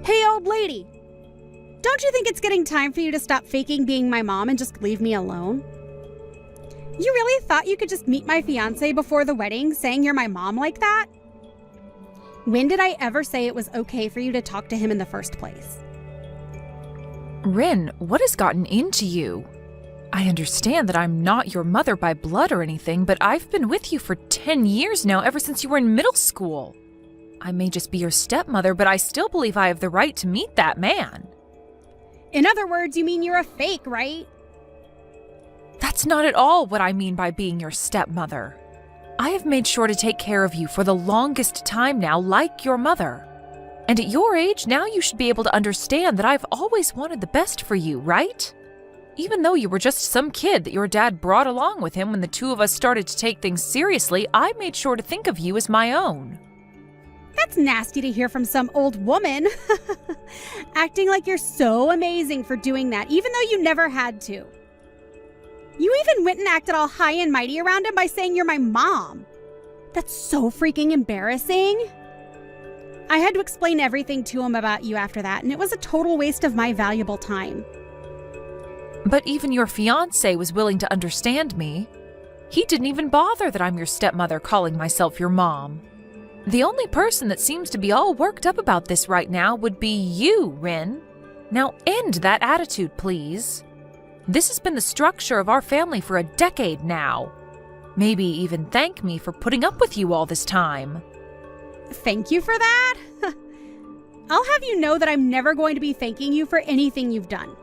Hey, old lady! Don't you think it's getting time for you to stop faking being my mom and just leave me alone? You really thought you could just meet my fiancé before the wedding saying you're my mom like that? When did I ever say it was okay for you to talk to him in the first place? Rin, what has gotten into you? I understand that I'm not your mother by blood or anything, but I've been with you for 10 years now, ever since you were in middle school. I may just be your stepmother, but I still believe I have the right to meet that man. In other words, you mean you're a fake, right? That's not at all what I mean by being your stepmother. I have made sure to take care of you for the longest time now, like your mother. And at your age, now you should be able to understand that I've always wanted the best for you, right? Even though you were just some kid that your dad brought along with him when the two of us started to take things seriously, I made sure to think of you as my own. That's nasty to hear from some old woman. Acting like you're so amazing for doing that, even though you never had to. You even went and acted all high and mighty around him by saying you're my mom. That's so freaking embarrassing. I had to explain everything to him about you after that, and it was a total waste of my valuable time. But even your fiancé was willing to understand me. He didn't even bother that I'm your stepmother calling myself your mom. The only person that seems to be all worked up about this right now would be you, Rin. Now end that attitude, please. This has been the structure of our family for a decade now. Maybe even thank me for putting up with you all this time. Thank you for that? I'll have you know that I'm never going to be thanking you for anything you've done.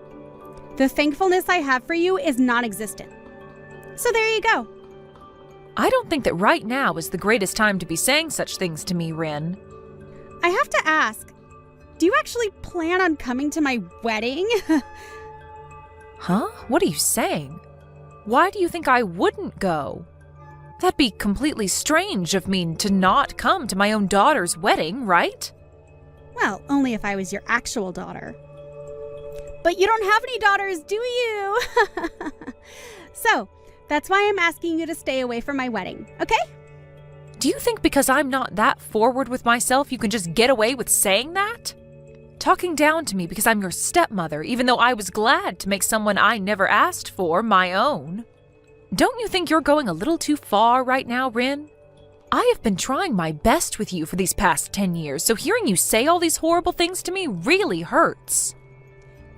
The thankfulness I have for you is non-existent. So there you go. I don't think that right now is the greatest time to be saying such things to me, Rin. I have to ask, do you actually plan on coming to my wedding? Huh? What are you saying? Why do you think I wouldn't go? That'd be completely strange of me to not come to my own daughter's wedding, right? Well, only if I was your actual daughter. But you don't have any daughters, do you? So, that's why I'm asking you to stay away from my wedding, okay? Do you think because I'm not that forward with myself, you can just get away with saying that? Talking down to me because I'm your stepmother, even though I was glad to make someone I never asked for my own. Don't you think you're going a little too far right now, Rin? I have been trying my best with you for these past 10 years, so hearing you say all these horrible things to me really hurts.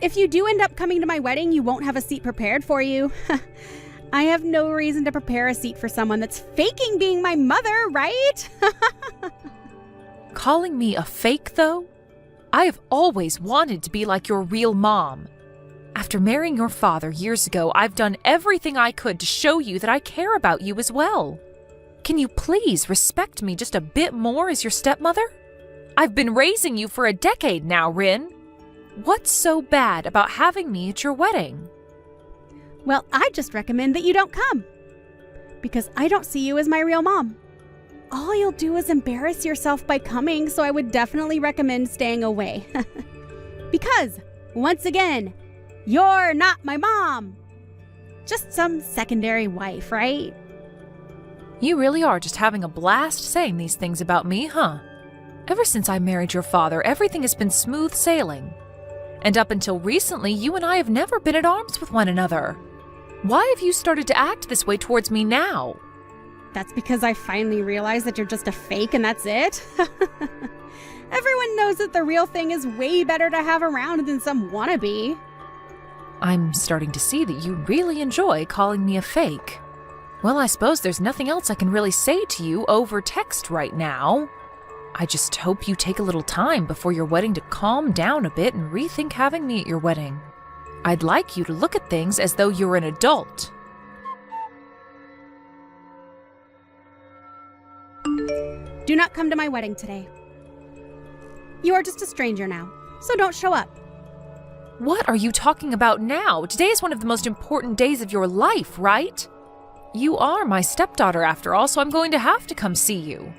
If you do end up coming to my wedding, you won't have a seat prepared for you. I have no reason to prepare a seat for someone that's faking being my mother, right? Calling me a fake, though? I have always wanted to be like your real mom. After marrying your father years ago, I've done everything I could to show you that I care about you as well. Can you please respect me just a bit more as your stepmother? I've been raising you for a decade now, Rin. What's so bad about having me at your wedding? Well, I just recommend that you don't come. Because I don't see you as my real mom. All you'll do is embarrass yourself by coming, so I would definitely recommend staying away. Because, once again, you're not my mom. Just some secondary wife, right? You really are just having a blast saying these things about me, huh? Ever since I married your father, everything has been smooth sailing. And up until recently, you and I have never been at arms with one another. Why have you started to act this way towards me now? That's because I finally realized that you're just a fake and that's it. Everyone knows that the real thing is way better to have around than some wannabe. I'm starting to see that you really enjoy calling me a fake. Well, I suppose there's nothing else I can really say to you over text right now. I just hope you take a little time before your wedding to calm down a bit and rethink having me at your wedding. I'd like you to look at things as though you're an adult. Do not come to my wedding today. You are just a stranger now, so don't show up. What are you talking about now? Today is one of the most important days of your life, right? You are my stepdaughter after all, so I'm going to have to come see you.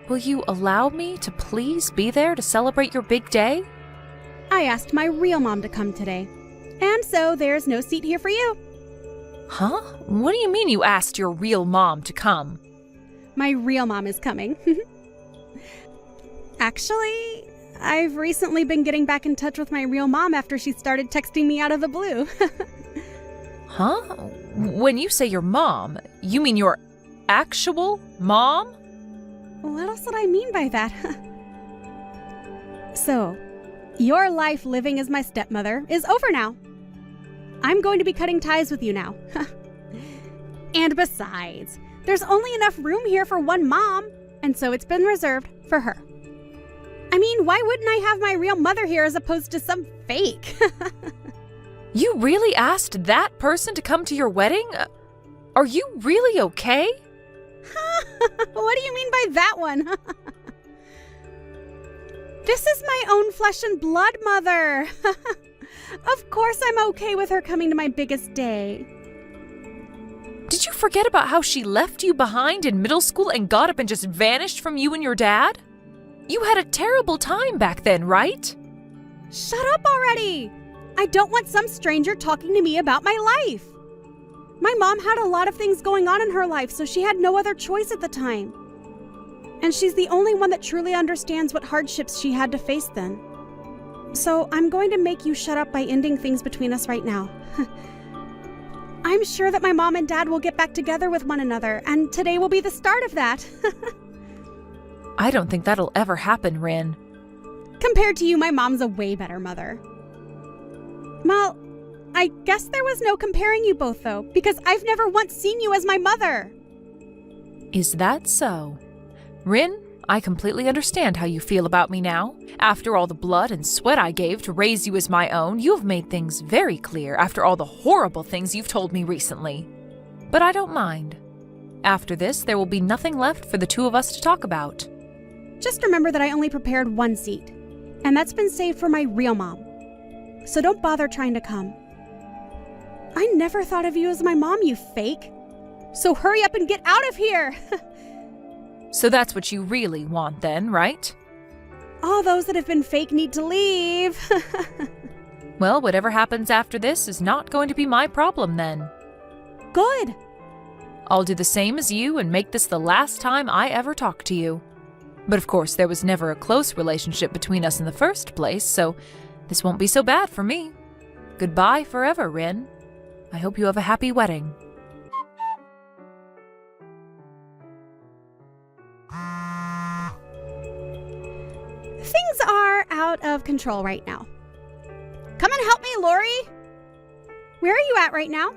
Will you allow me to please be there to celebrate your big day? I asked my real mom to come today, and so there's no seat here for you. Huh? What do you mean you asked your real mom to come? My real mom is coming. Actually, I've recently been getting back in touch with my real mom after she started texting me out of the blue. Huh? When you say your mom, you mean your actual mom? What else would I mean by that? So, your life living as my stepmother is over now. I'm going to be cutting ties with you now. And besides, there's only enough room here for one mom, and so it's been reserved for her. I mean, why wouldn't I have my real mother here as opposed to some fake? You really asked that person to come to your wedding? Are you really okay? What do you mean by that one? This is my own flesh and blood mother. Of course I'm okay with her coming to my biggest day. Did you forget about how she left you behind in middle school and got up and just vanished from you and your dad? You had a terrible time back then, right? Shut up already! I don't want some stranger talking to me about my life. My mom had a lot of things going on in her life, so she had no other choice at the time. And she's the only one that truly understands what hardships she had to face then. So I'm going to make you shut up by ending things between us right now. I'm sure that my mom and dad will get back together with one another, and today will be the start of that. I don't think that'll ever happen, Rin. Compared to you, my mom's a way better mother. Well, I guess there was no comparing you both, though, because I've never once seen you as my mother. Is that so? Rin, I completely understand how you feel about me now. After all the blood and sweat I gave to raise you as my own, you have made things very clear after all the horrible things you've told me recently. But I don't mind. After this, there will be nothing left for the two of us to talk about. Just remember that I only prepared one seat, and that's been saved for my real mom. So don't bother trying to come. I never thought of you as my mom, you fake. So hurry up and get out of here! So that's what you really want then, right? All those that have been fake need to leave. Well, whatever happens after this is not going to be my problem then. Good. I'll do the same as you and make this the last time I ever talk to you. But of course, there was never a close relationship between us in the first place, so this won't be so bad for me. Goodbye forever, Rin. I hope you have a happy wedding. Things are out of control right now. Come and help me, Lori. Where are you at right now?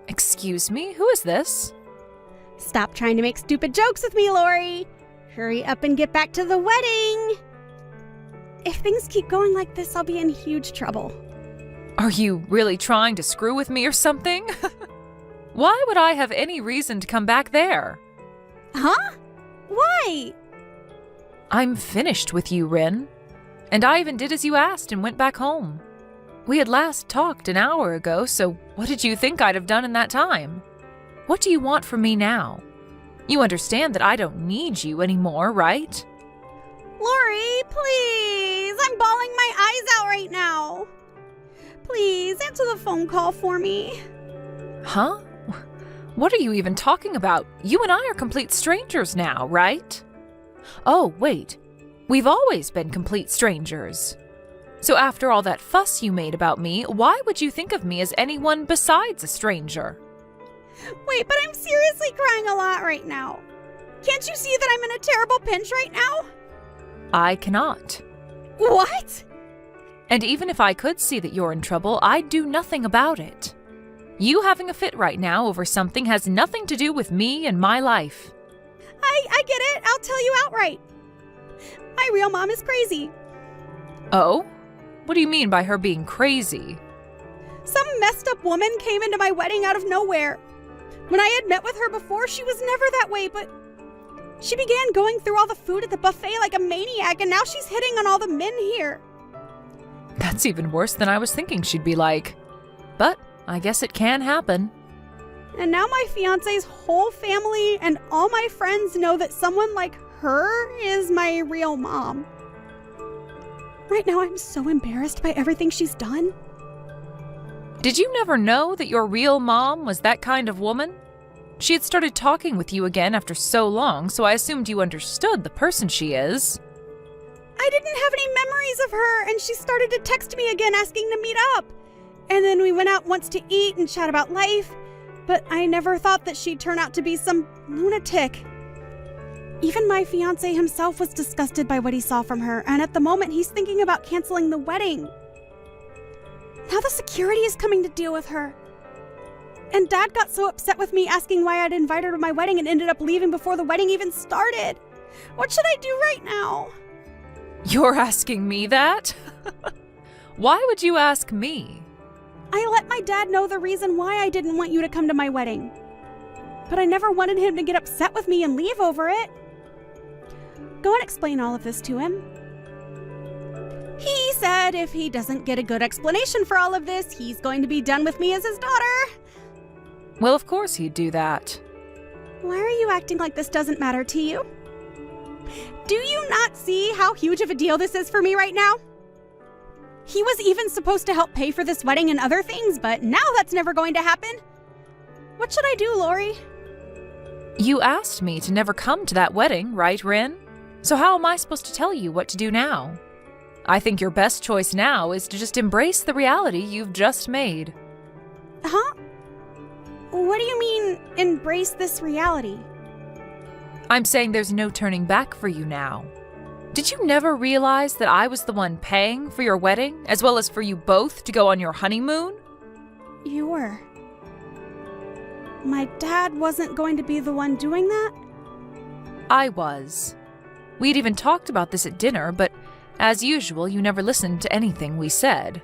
Excuse me, who is this? Stop trying to make stupid jokes with me, Lori. Hurry up and get back to the wedding. If things keep going like this, I'll be in huge trouble. Are you really trying to screw with me or something? Why would I have any reason to come back there? Huh? Why? I'm finished with you, Rin. And I even did as you asked and went back home. We had last talked an hour ago, so what did you think I'd have done in that time? What do you want from me now? You understand that I don't need you anymore, right? Lori, please! I'm bawling my eyes out right now. Please, answer the phone call for me. Huh? What are you even talking about? You and I are complete strangers now, right? Oh, wait. We've always been complete strangers. So after all that fuss you made about me, why would you think of me as anyone besides a stranger? Wait, but I'm seriously crying a lot right now. Can't you see that I'm in a terrible pinch right now? I cannot. What? And even if I could see that you're in trouble, I'd do nothing about it. You having a fit right now over something has nothing to do with me and my life. I get it. I'll tell you outright. My real mom is crazy. Oh? What do you mean by her being crazy? Some messed up woman came into my wedding out of nowhere. When I had met with her before, she was never that way, but she began going through all the food at the buffet like a maniac, and now she's hitting on all the men here. That's even worse than I was thinking she'd be like. But I guess it can happen. And now my fiancé's whole family and all my friends know that someone like her is my real mom. Right now, I'm so embarrassed by everything she's done. Did you never know that your real mom was that kind of woman? She had started talking with you again after so long, so I assumed you understood the person she is. I I didn't have any memories of her, and she started to text me again asking to meet up. And then we went out once to eat and chat about life, but I never thought that she'd turn out to be some lunatic. Even my fiancé himself was disgusted by what he saw from her, and at the moment he's thinking about canceling the wedding. Now the security is coming to deal with her. And Dad got so upset with me asking why I'd invited her to my wedding and ended up leaving before the wedding even started. What should I do right now? You're asking me that? Why would you ask me? I let my dad know the reason why I didn't want you to come to my wedding. But I never wanted him to get upset with me and leave over it. Go and explain all of this to him. He said if he doesn't get a good explanation for all of this, he's going to be done with me as his daughter. Well, of course he'd do that. Why are you acting like this doesn't matter to you? Do you not see how huge of a deal this is for me right now? He was even supposed to help pay for this wedding and other things, but now that's never going to happen. What should I do, Lori? You asked me to never come to that wedding, right, Rin? So how am I supposed to tell you what to do now? I think your best choice now is to just embrace the reality you've just made. Huh? What do you mean, embrace this reality? I'm saying there's no turning back for you now. Did you never realize that I was the one paying for your wedding, as well as for you both to go on your honeymoon? You were. My dad wasn't going to be the one doing that? I was. We'd even talked about this at dinner, but as usual, you never listened to anything we said.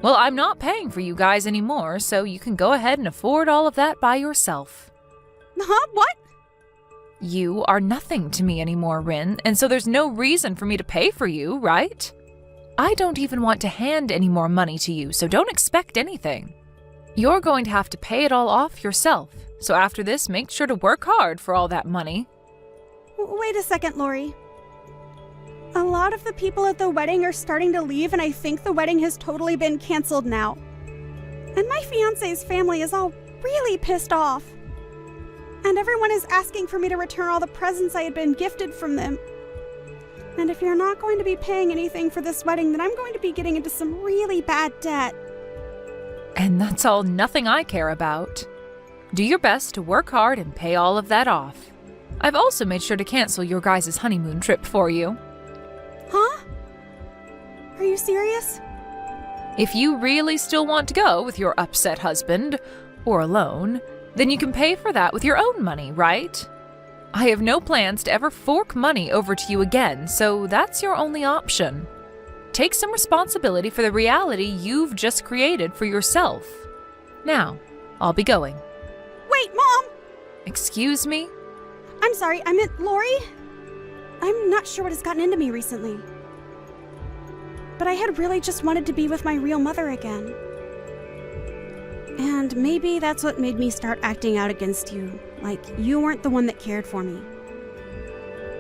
Well, I'm not paying for you guys anymore, so you can go ahead and afford all of that by yourself. Huh? What? You are nothing to me anymore, Rin, and so there's no reason for me to pay for you, right? I don't even want to hand any more money to you, so don't expect anything. You're going to have to pay it all off yourself, so after this, make sure to work hard for all that money. Wait a second, Lori. A lot of the people at the wedding are starting to leave, and I think the wedding has totally been canceled now. And my fiancé's family is all really pissed off. And everyone is asking for me to return all the presents I had been gifted from them. And if you're not going to be paying anything for this wedding, then I'm going to be getting into some really bad debt. And that's all nothing I care about. Do your best to work hard and pay all of that off. I've also made sure to cancel your guys' honeymoon trip for you. Huh? Are you serious? If you really still want to go with your upset husband, or alone, then you can pay for that with your own money, right? I have no plans to ever fork money over to you again, so that's your only option. Take some responsibility for the reality you've just created for yourself. Now, I'll be going. Wait, Mom! Excuse me? I'm sorry, I meant Lori? I'm not sure what has gotten into me recently. But I had really just wanted to be with my real mother again. And maybe that's what made me start acting out against you, like you weren't the one that cared for me.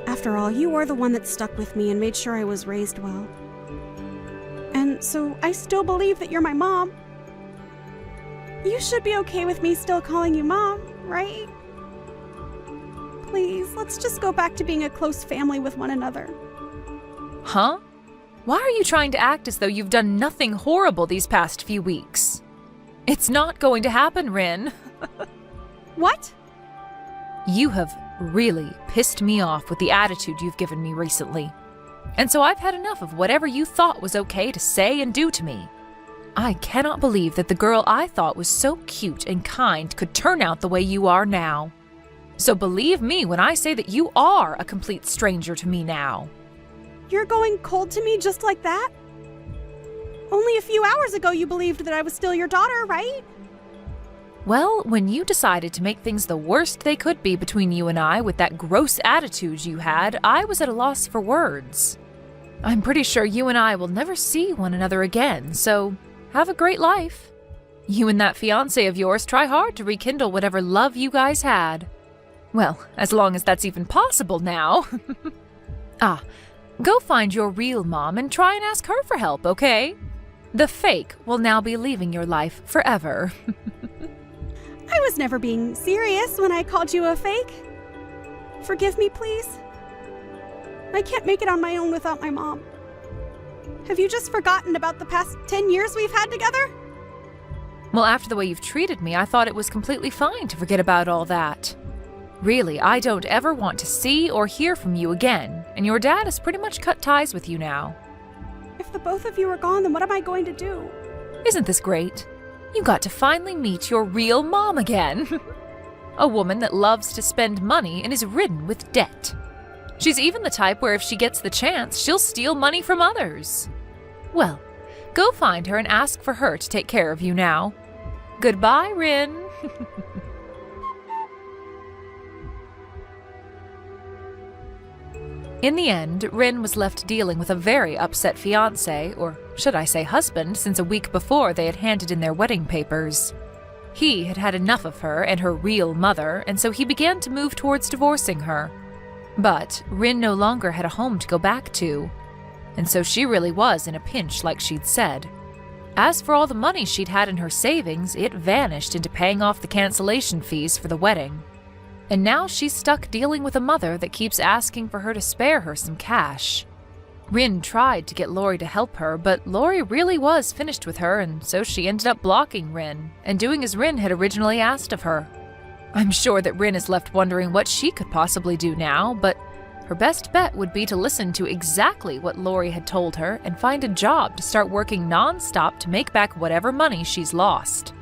After all, you were the one that stuck with me and made sure I was raised well. And so I still believe that you're my mom. You should be okay with me still calling you Mom, right? Please, let's just go back to being a close family with one another. Huh? Why are you trying to act as though you've done nothing horrible these past few weeks? It's not going to happen, Rin. What? You have really pissed me off with the attitude you've given me recently. And so I've had enough of whatever you thought was okay to say and do to me. I cannot believe that the girl I thought was so cute and kind could turn out the way you are now. So believe me when I say that you are a complete stranger to me now. You're going cold to me just like that? Only a few hours ago you believed that I was still your daughter, right? Well, when you decided to make things the worst they could be between you and I with that gross attitude you had, I was at a loss for words. I'm pretty sure you and I will never see one another again, so have a great life. You and that fiancé of yours try hard to rekindle whatever love you guys had. Well, as long as that's even possible now. Go find your real mom and try and ask her for help, okay? The fake will now be leaving your life forever. I was never being serious when I called you a fake. Forgive me, please. I can't make it on my own without my mom. Have you just forgotten about the past 10 years we've had together? Well, after the way you've treated me, I thought it was completely fine to forget about all that. Really, I don't ever want to see or hear from you again, and your dad has pretty much cut ties with you now. If the both of you are gone, then what am I going to do? Isn't this great? You got to finally meet your real mom again. A woman that loves to spend money and is ridden with debt. She's even the type where if she gets the chance, she'll steal money from others. Well, go find her and ask for her to take care of you now. Goodbye, Rin. In the end, Rin was left dealing with a very upset fiancé, or should I say husband, since a week before they had handed in their wedding papers. He had had enough of her and her real mother, and so he began to move towards divorcing her. But Rin no longer had a home to go back to, and so she really was in a pinch like she'd said. As for all the money she'd had in her savings, it vanished into paying off the cancellation fees for the wedding. And now she's stuck dealing with a mother that keeps asking for her to spare her some cash. Rin tried to get Lori to help her, but Lori really was finished with her, and so she ended up blocking Rin, and doing as Rin had originally asked of her. I'm sure that Rin is left wondering what she could possibly do now, but her best bet would be to listen to exactly what Lori had told her and find a job to start working non-stop to make back whatever money she's lost.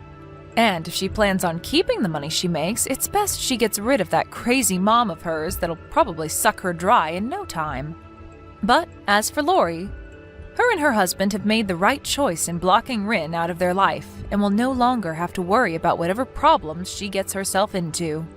And if she plans on keeping the money she makes, it's best she gets rid of that crazy mom of hers that'll probably suck her dry in no time. But as for Lori, her and her husband have made the right choice in blocking Rin out of their life and will no longer have to worry about whatever problems she gets herself into.